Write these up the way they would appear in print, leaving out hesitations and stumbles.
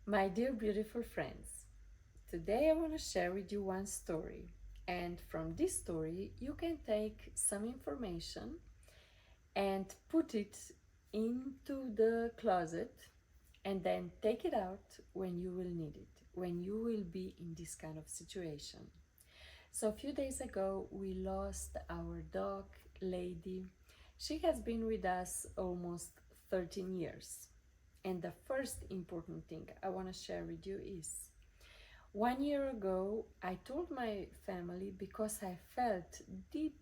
My dear beautiful friends, today I want to share with you one story. And from this story, you can take some information and put it into the closet and then take it out when you will need it, when you will be in this kind of situation. So, a few days ago, we lost our dog, Lady. She has been with us almost 13 years. And the first important thing I want to share with you is 1 year ago, I told my family because I felt deep,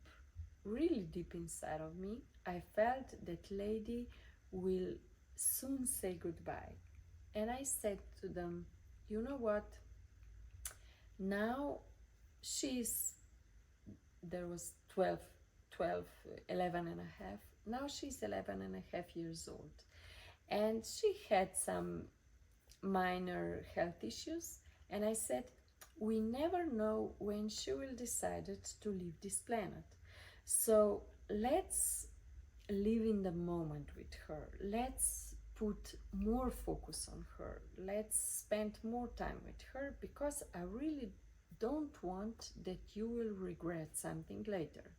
really deep inside of me, I felt that Lady will soon say goodbye. And I said to them, you know what? Now she's, there was 12, 11 and a half. Now she's 11 and a half years old. And she had some minor health issues, and I said, we never know when she will decide to leave this planet. So let's live in the moment with her. Let's put more focus on her. Let's spend more time with her because I really don't want that you will regret something later.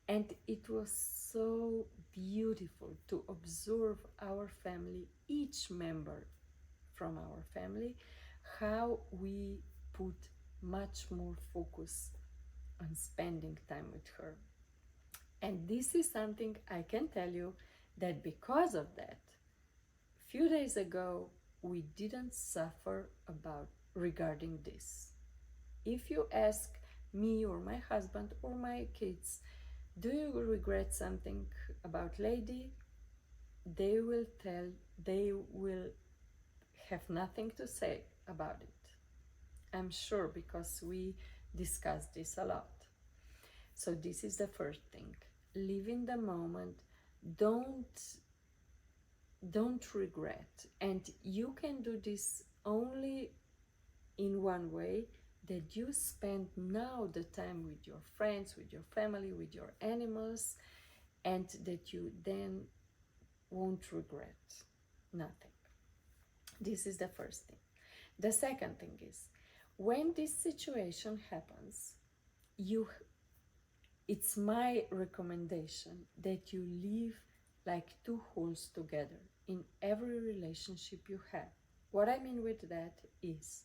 And it was so beautiful to observe our family, each member from our family, how we put much more focus on spending time with her. And this is something I can tell you that because of that, few days ago we didn't suffer about regarding this. If you ask me or my husband or my kids, do you regret something about Lady? They will tell, they will have nothing to say about it. I'm sure because we discussed this a lot. So this is the first thing. Live in the moment. Don't regret. And you can do this only in one way, that you spend now the time with your friends, with your family, with your animals, and that you then won't regret nothing. This is the first thing. The second thing is, when this situation happens, you it's my recommendation that you live like two wholes together in every relationship you have. What I mean with that is,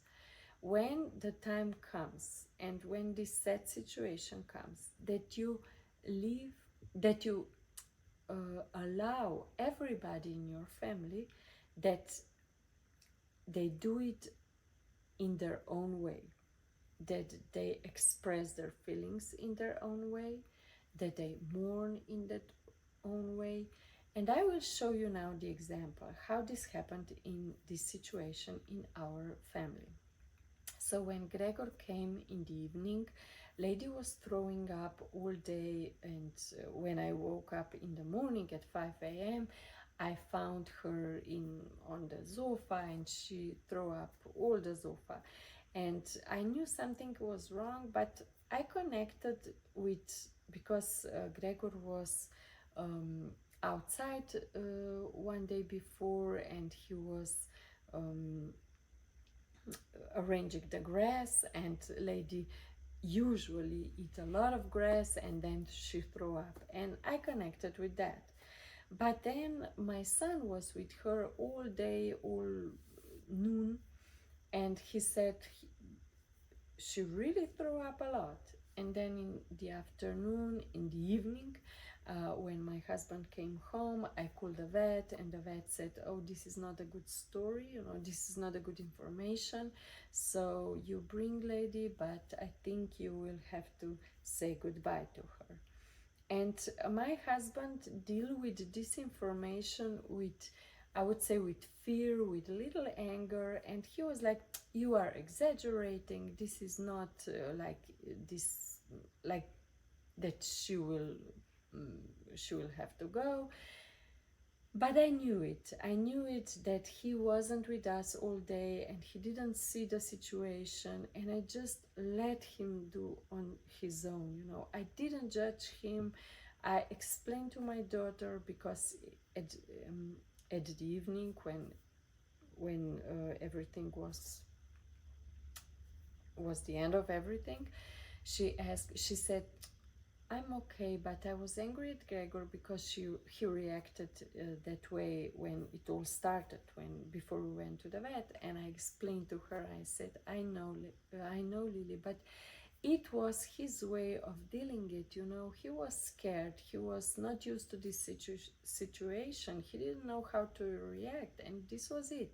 when the time comes and when this sad situation comes, that you live, that you allow everybody in your family that they do it in their own way, that they express their feelings in their own way, that they mourn in that own way. And I will show you now the example how this happened in this situation in our family. So when Gregor came in the evening, Lady was throwing up all day, and when I woke up in the morning at 5 a.m., I found her on the sofa, and she threw up all the sofa. And I knew something was wrong, but I connected with, because Gregor was outside one day before, and he was arranging the grass, and Lady usually eat a lot of grass and then she threw up, and I connected with that. But then my son was with her all day, all noon, and he said she really threw up a lot. And then in the afternoon, in the evening, when my husband came home, I called the vet, and the vet said, oh, this is not a good story, this is not a good information. So you bring Lady, but I think you will have to say goodbye to her. And my husband deal with this information with, I would say, with fear, with a little anger, and he was like, you are exaggerating, this is not like this, like that she will have to go. But I knew it that he wasn't with us all day and he didn't see the situation, and I just let him do on his own. I didn't judge him. I explained to my daughter, because at the evening, when everything was the end of everything, she said, I'm okay, but I was angry at Gregor because he reacted that way when it all started, before we went to the vet. And I explained to her, I said, I know, Lily, but it was his way of dealing it, you know. He was scared. He was not used to this situation. He didn't know how to react, and this was it.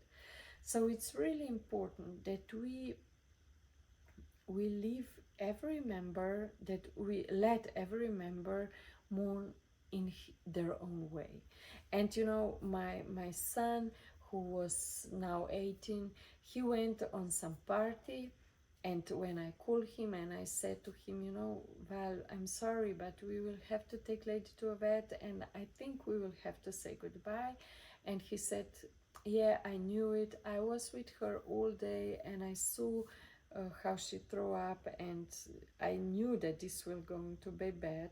So it's really important that we leave every member, that we let every member mourn in their own way. And you know, my son, who was now 18, he went on some party, and when I called him and I said to him, you know, Val, I'm sorry, but we will have to take Lady to a vet, and I think we will have to say goodbye. And he said, yeah, I knew it. I was with her all day and I saw how she threw up, and I knew that this will going to be bad.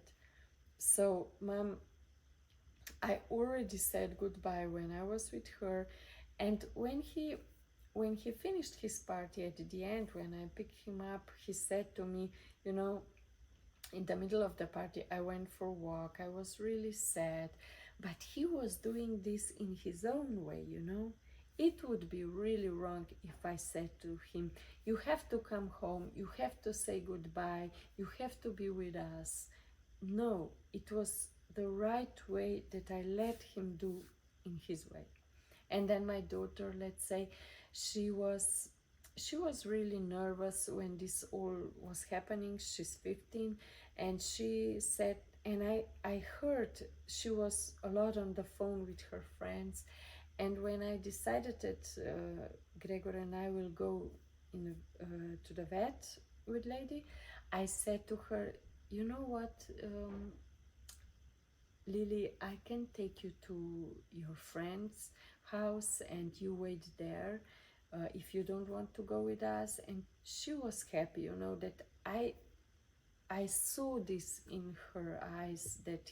So, Mom, I already said goodbye when I was with her, and when he finished his party at the end, when I picked him up, he said to me, you know, in the middle of the party, I went for a walk. I was really sad, but he was doing this in his own way, you know. It would be really wrong if I said to him, you have to come home, you have to say goodbye, you have to be with us. No, it was the right way that I let him do in his way. And then my daughter, let's say, she was really nervous when this all was happening. She's 15, and she said, and I heard she was a lot on the phone with her friends. And when I decided that Gregor and I will go to the vet with Lady, I said to her, you know what, Lily, I can take you to your friend's house and you wait there if you don't want to go with us. And she was happy, you know, that I saw this in her eyes, that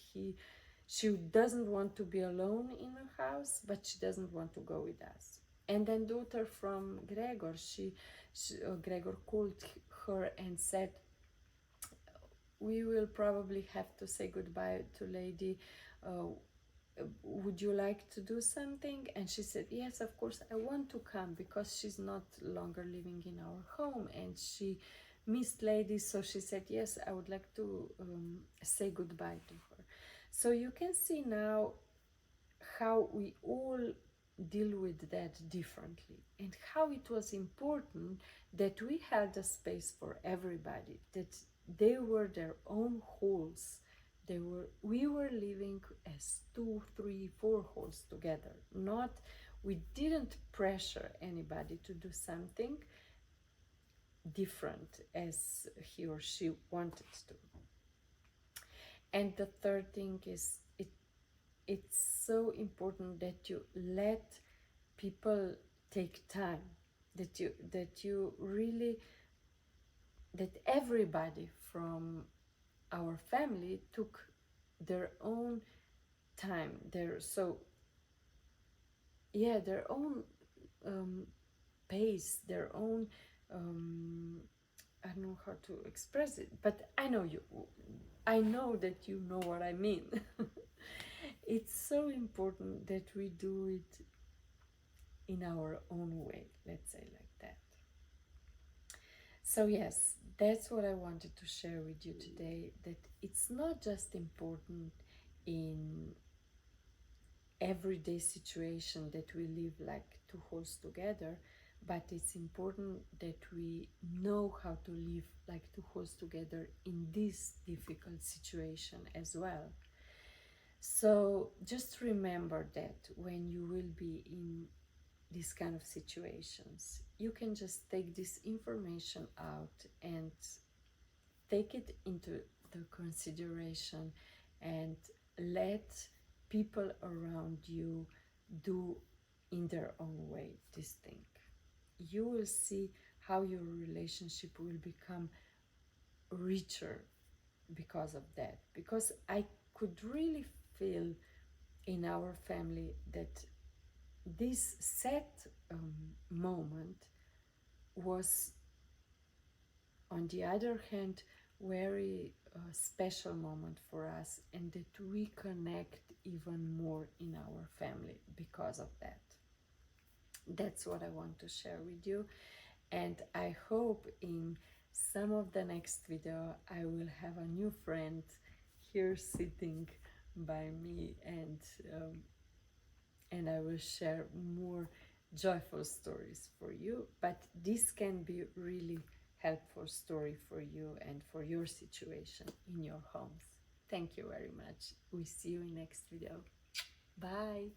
she doesn't want to be alone in her house, but she doesn't want to go with us. And then daughter from Gregor, Gregor called her and said, we will probably have to say goodbye to Lady. Would you like to do something? And she said, yes, of course, I want to come, because she's not longer living in our home and she missed Lady. So she said, yes, I would like to say goodbye to her. So you can see now how we all deal with that differently, and how it was important that we had a space for everybody, that they were their own wholes. We were living as 2, 3, 4 wholes together. We didn't pressure anybody to do something different as he or she wanted to. And the third thing is, it's so important that you let people take time, that you really, that everybody from our family took their own time, their own pace, their own I don't know how to express it, but I know that you know what I mean. It's so important that we do it in our own way, let's say like that. So yes, that's what I wanted to share with you today, that it's not just important in everyday situation that we live like 2 wholes together, but it's important that we know how to live like 2 wholes together in this difficult situation as well. So just remember that when you will be in these kind of situations, you can just take this information out and take it into the consideration, and let people around you do in their own way this thing. You will see how your relationship will become richer because of that, because I could really feel in our family that this set moment was, on the other hand, very special moment for us, and that we connect even more in our family because of that. That's what I want to share with you, and I hope in some of the next video I will have a new friend here sitting by me, and I will share more joyful stories for you. But this can be really helpful story for you and for your situation in your homes. Thank you very much. We see you in next video. Bye.